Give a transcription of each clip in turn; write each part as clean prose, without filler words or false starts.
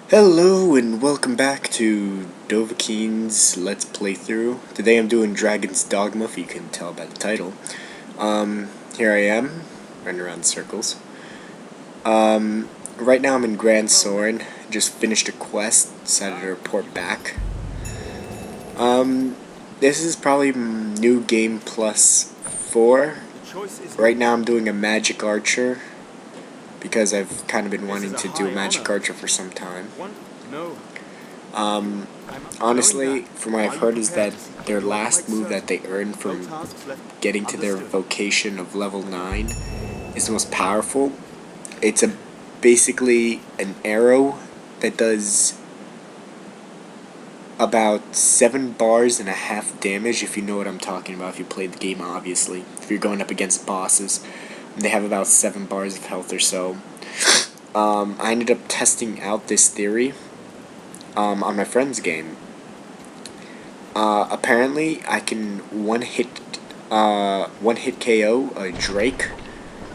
Hello and welcome back to Dovahkiin's Let's Playthrough. Today I'm doing Dragon's Dogma, if you can tell by the title. Here I am, running around in circles. Right now I'm in Grand Soren, just finished a quest, decided to report back. This is probably new game plus 4. Right now I'm doing a magic archer, because I've kind of been wanting to do a magic archer for some time. Honestly, from what I've heard is that their last move that they earned from getting to their vocation of level 9 is the most powerful. It's basically an arrow that does about 7 bars and a half damage, if you know what I'm talking about, if you played the game obviously. If you're going up against bosses, they have about 7 bars of health or so. I ended up testing out this theory on my friend's game. Apparently, I can one hit KO a Drake.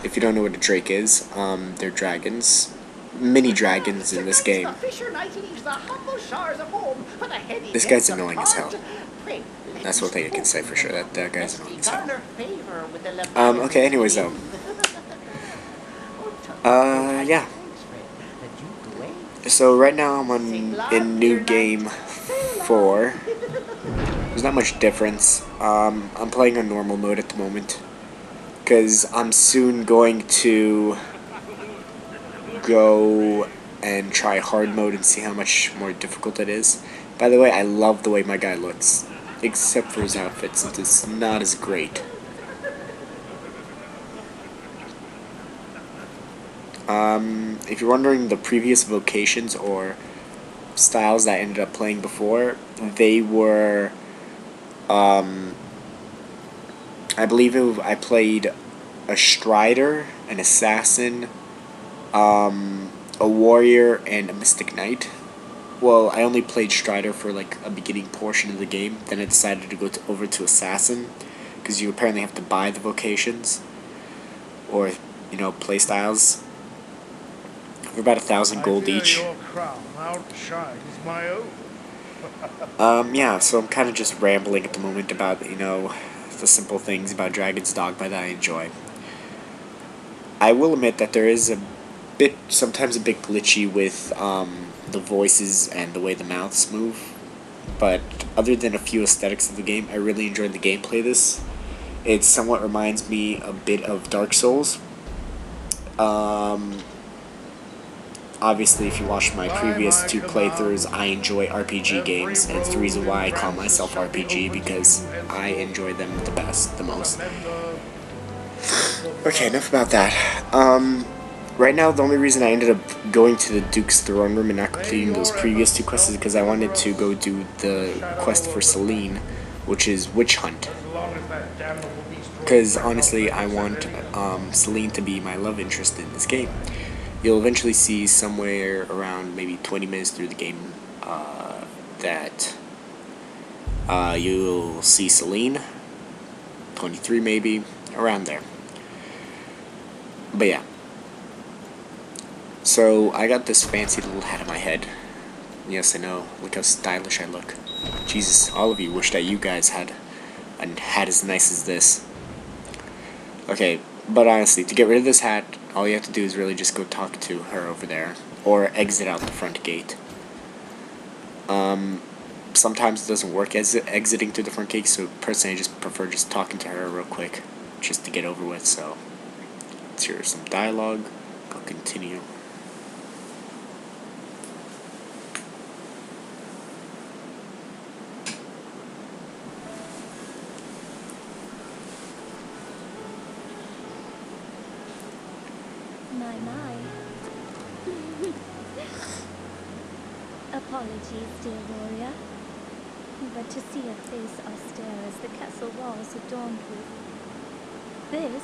If you don't know what a Drake is, they're dragons, mini dragons in this game. This guy's annoying as hell. That's one thing I can say for sure. That guy's annoying as hell. Okay. Anyways, though. Yeah. So right now I'm in new game 4. There's not much difference. I'm playing on normal mode at the moment, because I'm soon going to go and try hard mode and see how much more difficult it is. By the way, I love the way my guy looks, except for his outfit, since it's not as great. If you're wondering, the previous vocations or styles that I ended up playing before, they were, I believe I played a Strider, an Assassin, a Warrior, and a Mystic Knight. Well, I only played Strider for like a beginning portion of the game, then I decided to go over to Assassin, because you apparently have to buy the vocations, or, you know, play styles. For about 1,000 gold each. Yeah, so I'm kind of just rambling at the moment about, you know, the simple things about Dragon's Dogma that I enjoy. I will admit that there is sometimes a bit glitchy with the voices and the way the mouths move, but other than a few aesthetics of the game, I really enjoyed the gameplay of this. It somewhat reminds me a bit of Dark Souls. Obviously, if you watched my previous 2 playthroughs, I enjoy RPG games, and it's the reason why I call myself RPG, because I enjoy them the most. Okay, enough about that. Right now, the only reason I ended up going to the Duke's throne room and not completing those previous 2 quests is because I wanted to go do the quest for Selene, which is Witch Hunt. Because, honestly, I want Selene to be my love interest in this game. You'll eventually see somewhere around maybe 20 minutes through the game that you'll see Selene. 23 maybe, around there. But yeah. So I got this fancy little hat on my head. Yes, I know. Look how stylish I look. Jesus, all of you wish that you guys had a hat as nice as this. Okay, but honestly, to get rid of this hat, all you have to do is really just go talk to her over there, or exit out the front gate. Sometimes it doesn't work exiting through the front gate, so personally I just prefer just talking to her real quick, just to get over with. So let's hear some dialogue. I'll continue. My. Apologies, dear warrior, but to see a face austere as the castle walls adorned with this.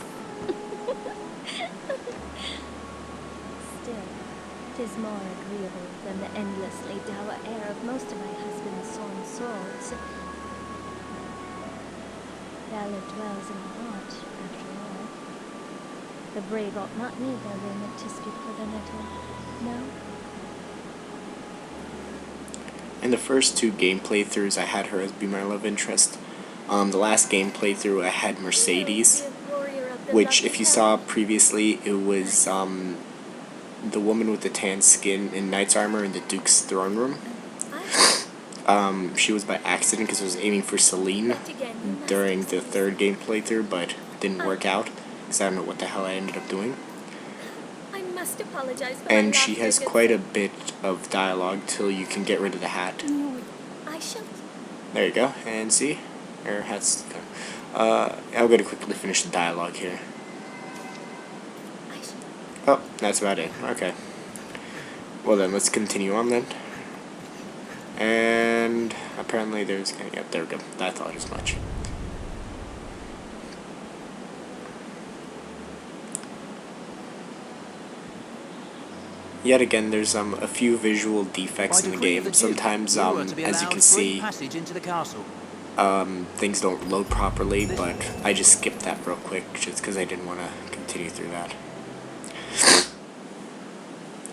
Still, 'tis more agreeable than the endlessly dour air of most of my husband's sworn swords. Valor dwells in the heart, after all. The brave ought not need their raiment to speak for the little, no? In the first 2 game playthroughs, I had her as be my love interest. The last game playthrough, I had Mercedes, which, if you saw previously, it was the woman with the tan skin in knight's armor in the Duke's throne room. She was by accident because I was aiming for Celine during the 3rd game playthrough, but it didn't work out because I don't know what the hell I ended up doing. And she has quite a bit of dialogue till you can get rid of the hat. There you go, and see? Her hat's... I'm going to quickly finish the dialogue here. Oh, that's about it. Okay. Well then, let's continue on then. And apparently there's... Yep, there we go. I thought as much. Yet again, there's a few visual defects in the game. Sometimes, as you can see, things don't load properly, but I just skipped that real quick just because I didn't want to continue through that.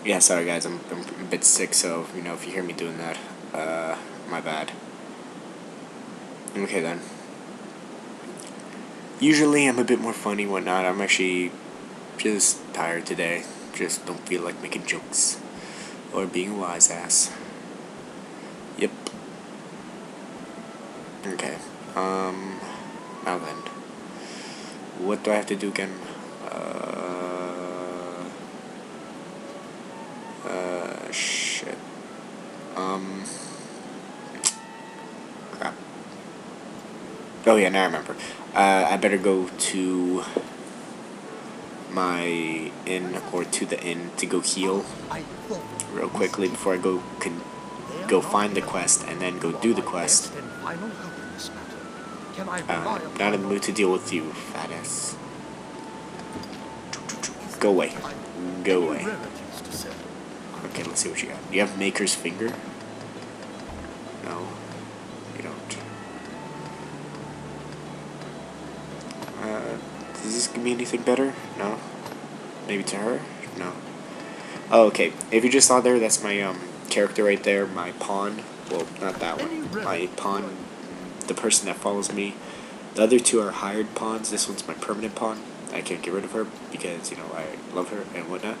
Yeah, sorry guys, I'm a bit sick, so, you know, if you hear me doing that, my bad. Okay then. Usually I'm a bit more funny, whatnot. I'm actually just tired today. Just don't feel like making jokes or being a wise ass. Yep. Okay. Now then, what do I have to do again? Shit. Crap. Oh yeah, now I remember. I better go to my inn, or to the inn, to go heal real quickly before I go find the quest and then go do the quest. Not in the mood to deal with you, fat ass. Go away. Go away. Okay, let's see what you got. Do you have Maker's Finger? No, you don't. Does this give me anything better? No? Maybe to her? No. Oh, okay. If you just saw there, that's my character right there, my pawn. Well, not that one. My pawn, the person that follows me. The other 2 are hired pawns. This one's my permanent pawn. I can't get rid of her because, you know, I love her and whatnot.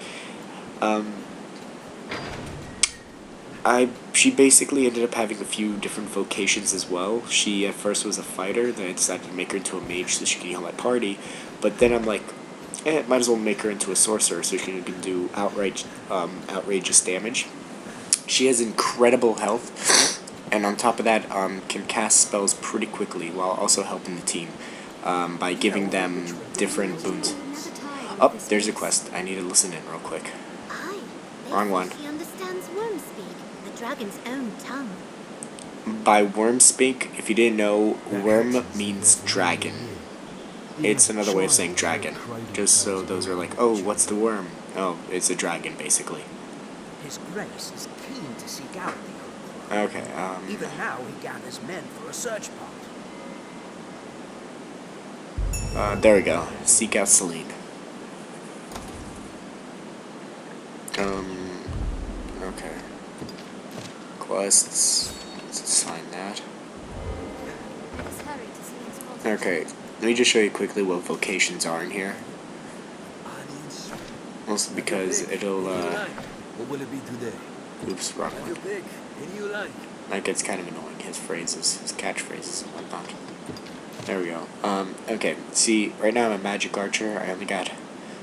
She basically ended up having a few different vocations as well. She at first was a fighter, then I decided to make her into a mage so she can heal my party. But then I'm like, might as well make her into a sorcerer so she can do outrageous damage. She has incredible health, and on top of that, can cast spells pretty quickly while also helping the team by giving them different boons. Oh, there's a quest. I need to listen in real quick. Wrong one. He understands worm speak, the dragon's own tongue. By worm speak, if you didn't know, worm means dragon. It's another way of saying dragon. Just so those are like, oh, what's the worm? Oh, it's a dragon, basically. His Grace is keen to seek out the Okay, Even now he gathers men for a search party. there we go. Seek out Celine. Okay. Quests. Let's assign that. Okay, let me just show you quickly what vocations are in here. Mostly because it'll, What will it be today? oops, wrong Have one. you pick? Any you like? That gets kind of annoying, his phrases, his catchphrases and whatnot. There we go. Okay, see, right now I'm a magic archer. I only got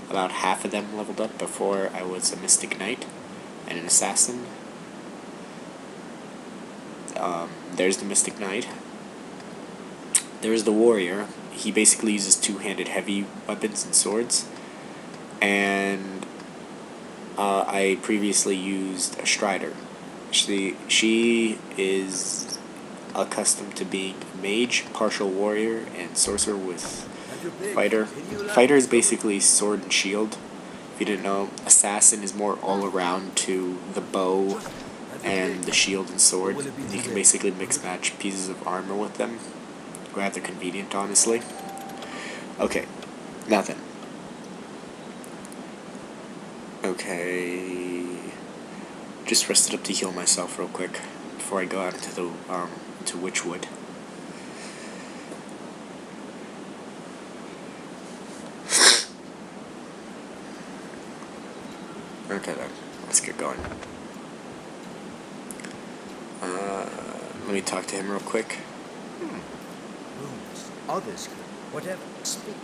about half of them leveled up. Before I was a mystic knight and an assassin. There's the mystic knight. There's the warrior. He basically uses two-handed heavy weapons and swords. And I previously used a strider. She is accustomed to being mage, partial warrior, and sorcerer with fighter. Fighter is basically sword and shield. If you didn't know, assassin is more all around to the bow and the shield and sword. You can basically mix match pieces of armor with them. Rather convenient, honestly. Okay, nothing. Okay, just rested up to heal myself real quick before I go out into the into Witchwood. Okay then, let's get going. Let me talk to him real quick. Runes. Others could. Whatever. Speak.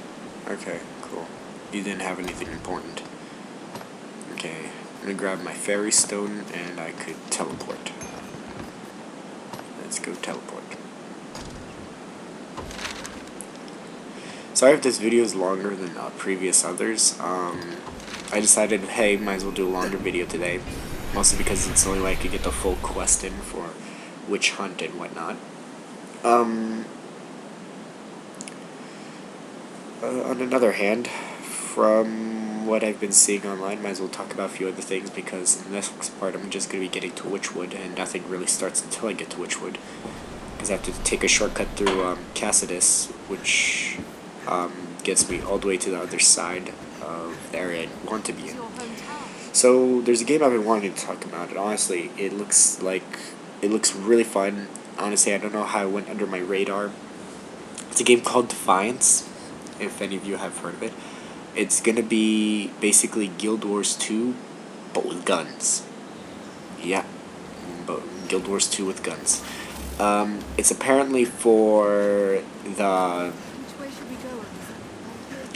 Okay, cool. You didn't have anything important. Okay, I'm gonna grab my fairy stone and I could teleport. Let's go teleport. Sorry if this video is longer than previous others. I decided, hey, might as well do a longer video today. Mostly because it's the only way I could get the full quest in for witch hunt and whatnot. On another hand, from what I've been seeing online, might as well talk about a few other things, because in this part I'm just going to be getting to Witchwood, and nothing really starts until I get to Witchwood. Because I have to take a shortcut through Cassidus, which gets me all the way to the other side of the area I want to be in. So there's a game I've been wanting to talk about, and honestly, it looks really fun. Honestly, I don't know how it went under my radar. It's a game called Defiance, if any of you have heard of it. It's gonna be basically Guild Wars 2, but with guns. Yeah, but Guild Wars 2 with guns. It's apparently for the...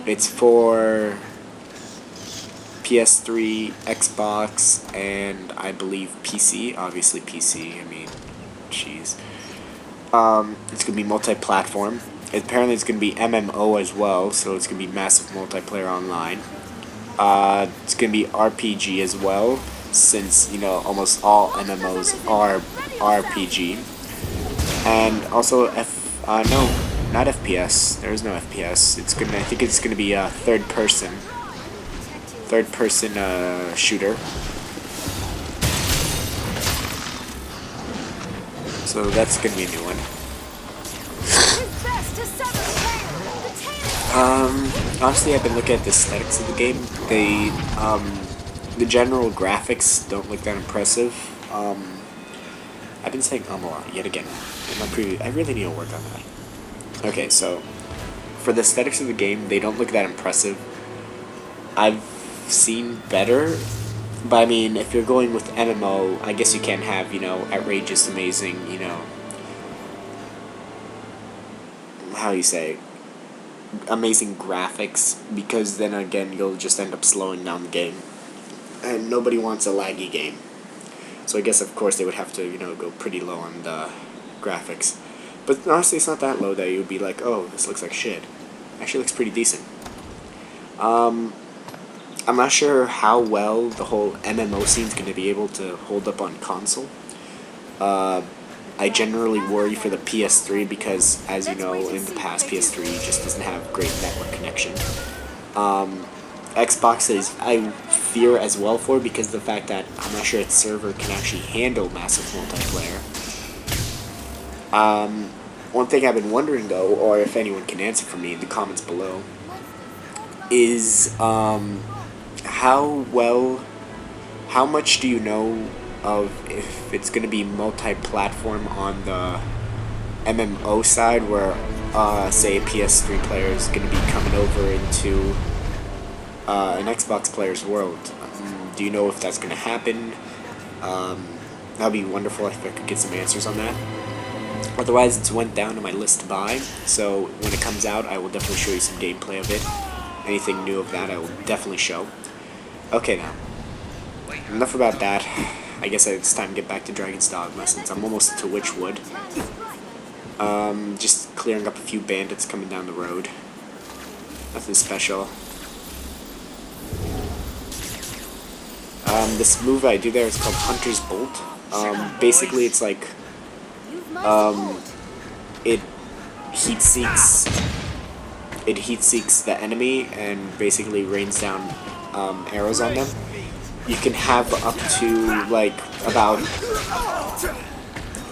It's for PS3, Xbox, and I believe PC. Obviously PC, I mean, jeez. It's gonna be multi-platform. Apparently it's gonna be MMO as well, so it's gonna be massive multiplayer online. It's gonna be RPG as well, since, you know, almost all MMOs are RPG. And also no, not FPS. There is no FPS. I think it's gonna be a third person shooter. So that's gonna be a new one. Honestly, I've been looking at the aesthetics of the game. The general graphics don't look that impressive. I've been saying a lot yet again in my preview. I really need to work on that. Okay, so for the aesthetics of the game, they don't look that impressive. I've seen better, but I mean, if you're going with MMO, I guess you can't have, you know, outrageous, amazing, you know, how you say, amazing graphics, because then again, you'll just end up slowing down the game, and nobody wants a laggy game. So I guess, of course, they would have to, you know, go pretty low on the graphics. But honestly, it's not that low that you would be like, oh, this looks like shit. Actually looks pretty decent. I'm not sure how well the whole MMO scene's going to be able to hold up on console. I generally worry for the PS3 because, as you know, in the past, PS3 just doesn't have great network connection. Xbox is, I fear as well for, because of the fact that I'm not sure its server can actually handle massive multiplayer. One thing I've been wondering though, or if anyone can answer for me in the comments below, is how much do you know of if it's going to be multi-platform on the MMO side, where say a PS3 player is going to be coming over into an Xbox player's world? Do you know if that's going to happen? That'd be wonderful if I could get some answers on that. Otherwise, it's went down on my list to buy, so when it comes out, I will definitely show you some gameplay of it. Anything new of that, I will definitely show. Okay, now, enough about that. I guess it's time to get back to Dragon's Dogma, since I'm almost to Witchwood. Just clearing up a few bandits coming down the road. Nothing special. This move I do there is called Hunter's Bolt. Basically, it's like, it heat seeks the enemy and basically rains down arrows on them. You can have up to like about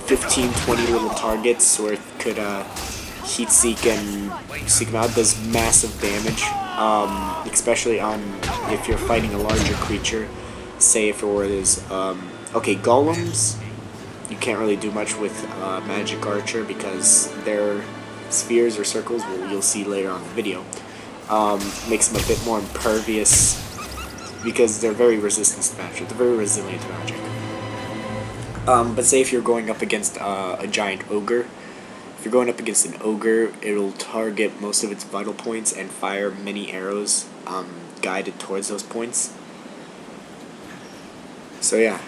15-20 little targets where it could heat seek and seek them out. It does massive damage, especially on if you're fighting a larger creature. Say if it was okay, golems. you can't really do much with Magic Archer because their spheres or circles, you'll see later on in the video, makes them a bit more impervious because they're very resistant to magic. They're very resilient to magic. But say if you're going up against a giant ogre, if you're going up against an ogre, it'll target most of its vital points and fire many arrows guided towards those points. So yeah,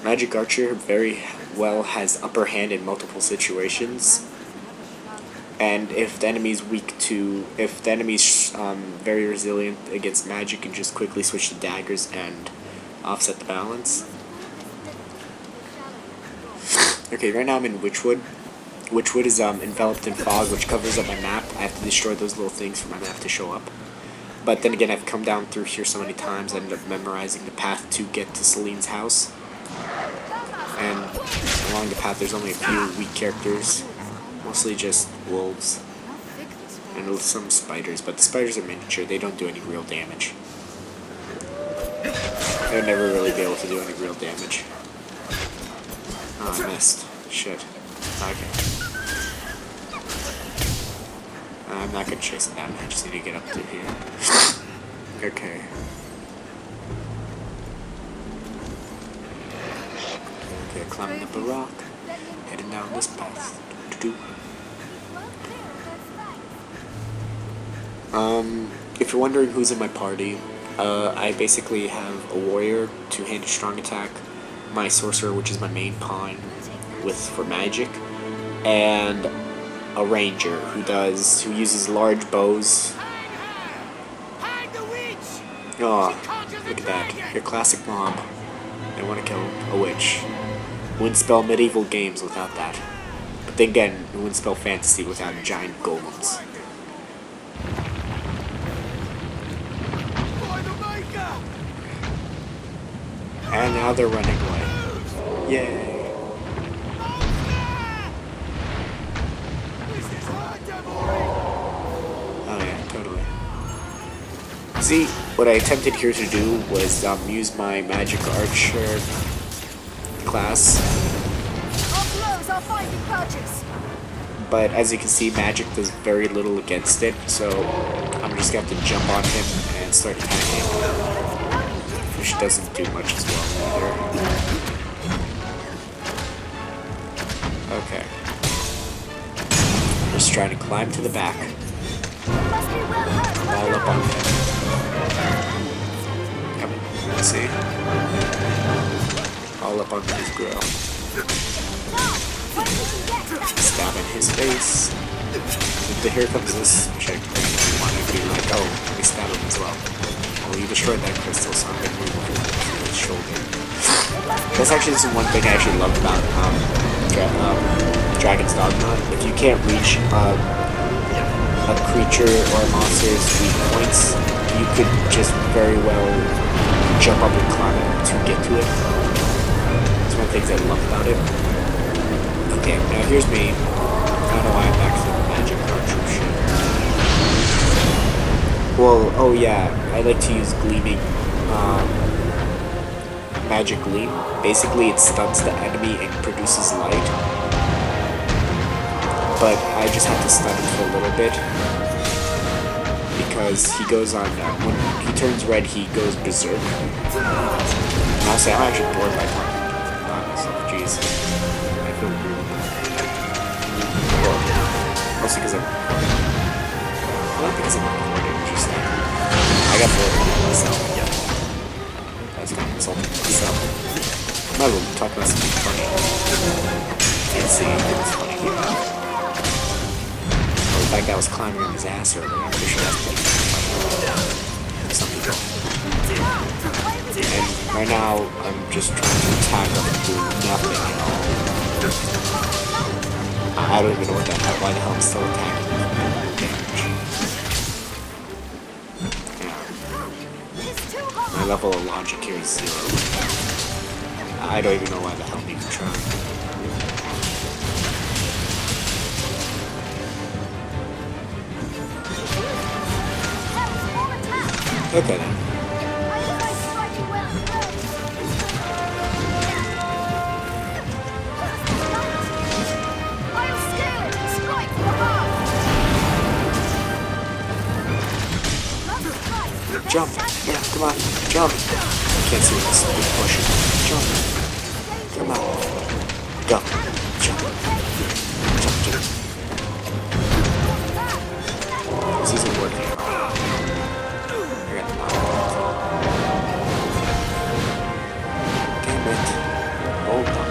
Magic Archer very well has upper hand in multiple situations. And if the enemy's very resilient against magic, you can just quickly switch to daggers and offset the balance. Okay, right now I'm in Witchwood. Witchwood is enveloped in fog, which covers up my map. I have to destroy those little things for my map to show up. But then again, I've come down through here so many times, I ended up memorizing the path to get to Celine's house. And along the path, there's only a few weak characters. Mostly just wolves. And some spiders, but the spiders are miniature, they don't do any real damage. They'll never really be able to do any real damage. Oh, I missed. Shit. Okay. I'm not gonna chase it down, I just need to get up to here. Okay. Okay, climbing up a rock. Heading down this path. If you're wondering who's in my party, I basically have a warrior, two-handed strong attack, my sorcerer, which is my main pawn for magic, and a ranger who uses large bows. Oh, look at that! Your classic mob. They want to kill a witch. Wouldn't spell medieval games without that. But then again, it wouldn't spell fantasy without giant golems. And now they're running away. Yay. Oh yeah, totally. See, what I attempted here to do was use my Magic Archer class. But as you can see, magic does very little against it, so I'm just going to have to jump on him and start attacking. Which doesn't do much as well either. Okay. Just trying to climb to the back. All up on him. Yep, see? All up on his grill. Stab in his face. Here comes this chick. You want to be like, oh, let me stab him as well. Well, you destroyed that crystal, so I'm going to remove his shoulder. That's actually one thing I actually loved about Dragon's Dogma. If you can't reach a creature or a monster's weak points, you could just very well jump up and climb it to get to it. That's one of the things I love about it. Okay, now here's me. I don't know why I'm back to the Magic Archer shit. Well, oh yeah, I like to use Gleaming Magic Gleam. Basically, it stuns the enemy and produces light. But I just have to stun him for a little bit. Because he goes on, when he turns red, he goes berserk. Honestly, I'm actually bored by playing myself, jeez. I feel weird. Well, mostly because not because I'm recording, just like, I got bored of myself, yeah. That's kind of insulting. So, might as well talk about something funny. And see if it's funny here. Oh, the fact that I was climbing on his ass earlier, I'm pretty sure that's pretty funny. Some people. And right now, I'm just trying to attack him and do nothing at all. I don't even know why the hell I'm still attacking him. My level of logic here is 0. I don't even know why the hell I'm even trying. Okay then. Jump. Yeah, come on. Jump. Can't see this big portion. Jump. Come on. Go. Jump. Jump, jump. This isn't working at all. I got the knock. Damn it. Hold on.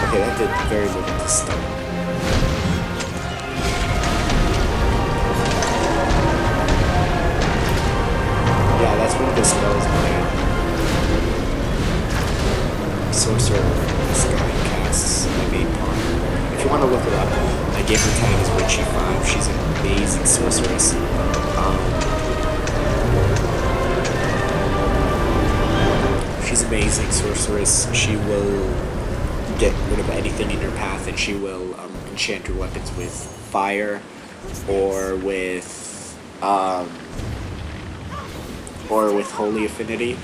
Okay, that did very little to stun. Yeah, that's one of the spells my sorcerer Sky casts, my main pawn. If you want to look it up, my gamer tag is Witchy5. She's an amazing sorceress. She's an amazing sorceress. She will get rid of anything in her path, and she will enchant her weapons with fire or with holy affinity.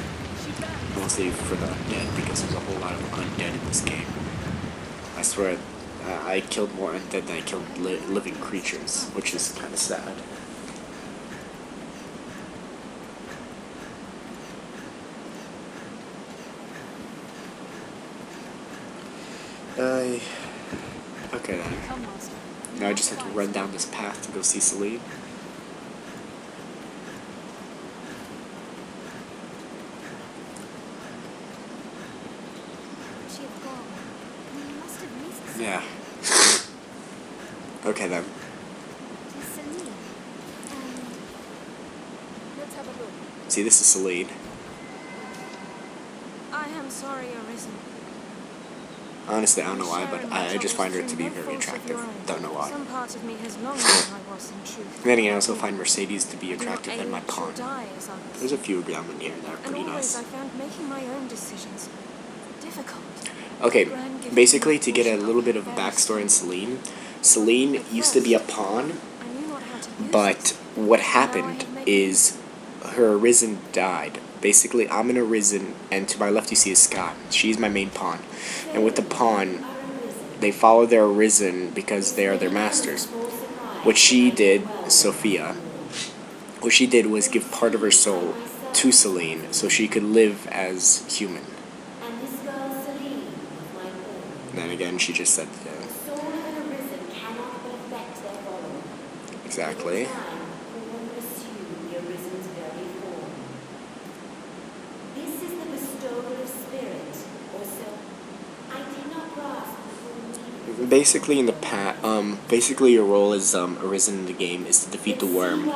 Mostly for the undead, because there's a whole lot of undead in this game. I swear, I killed more undead than I killed living creatures, which is kind of sad. Okay then. Now I just have to run down this path to go see Celine. Yeah. Okay then. See, this is Celine. I am sorry, Arisen. Honestly, I don't know why, but I just find her to be very attractive. Don't know why. Some part of me has longed that I was in truth. And then again, I also find Mercedes to be attractive and my pawn. There's a few of them in here that are pretty and always nice. I found making my own decisions difficult. Okay, basically to get a little bit of a backstory on Celine, Celine used to be a pawn, I knew not how to use but what happened is her Arisen died. Basically, I'm an Arisen, and to my left you see a Scott. She's my main pawn. And with the pawn, they follow their Arisen because they are their masters. What she did, Sophia, what she did was give part of her soul to Celine so she could live as human. And then again, she just said, exactly. Basically, in the basically your role as Arisen in the game is to defeat the worm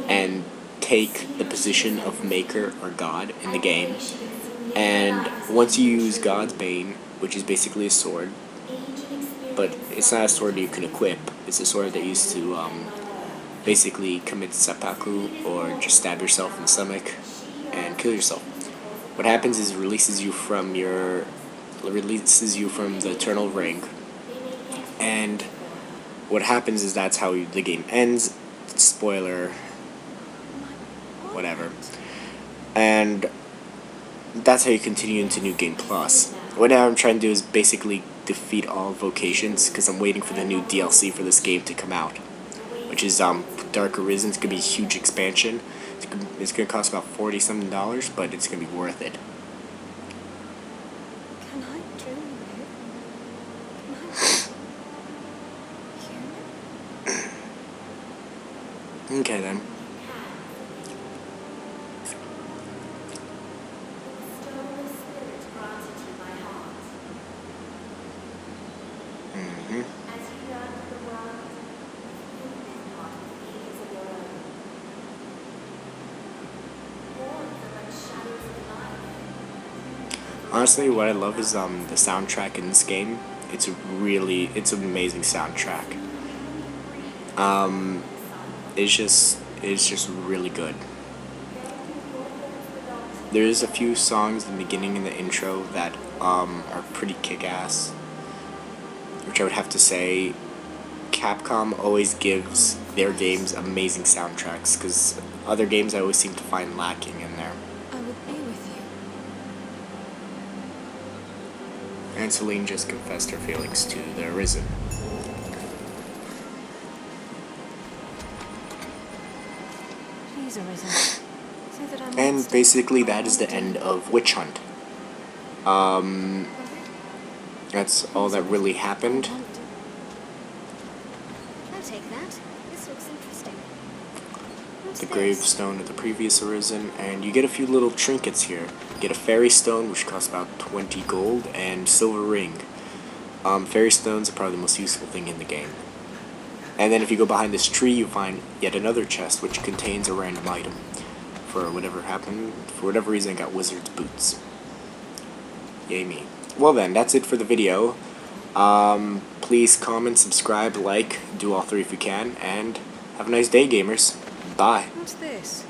and take the position of Maker or God in the game. And once you use God's Bane, which is basically a sword, but it's not a sword you can equip. It's a sword that you use to basically commit seppuku or just stab yourself in the stomach and kill yourself. What happens is it releases you from the eternal ring. And what happens is that's how the game ends. Spoiler, whatever. And that's how you continue into New Game Plus. What now I'm trying to do is basically defeat all vocations because I'm waiting for the new DLC for this game to come out, which is Dark Arisen. It's gonna be a huge expansion. It's gonna cost about $40-something, but it's gonna be worth it. Can I truly live? Okay then. Honestly, what I love is the soundtrack in this game. It's an amazing soundtrack. It's just really good. There's a few songs in the beginning and the intro that are pretty kick-ass, which I would have to say Capcom always gives their games amazing soundtracks, because other games I always seem to find lacking in there. I would be with you. And Celine just confessed her feelings to the Arisen. He's arisen. So that I might And stay basically where I that is the want to. end of Witch Hunt. That's all that really happened. I'll take that. This looks interesting. What's The this? gravestone of the previous Arisen, and you get a few little trinkets here. You get a fairy stone, which costs about 20 gold, and silver ring. Fairy stones are probably the most useful thing in the game. And then if you go behind this tree, you find yet another chest, which contains a random item. For whatever reason, I got wizard's boots. Yay me. Well then, that's it for the video. Please comment, subscribe, like, do all three if you can, and have a nice day, gamers. Bye. What's this?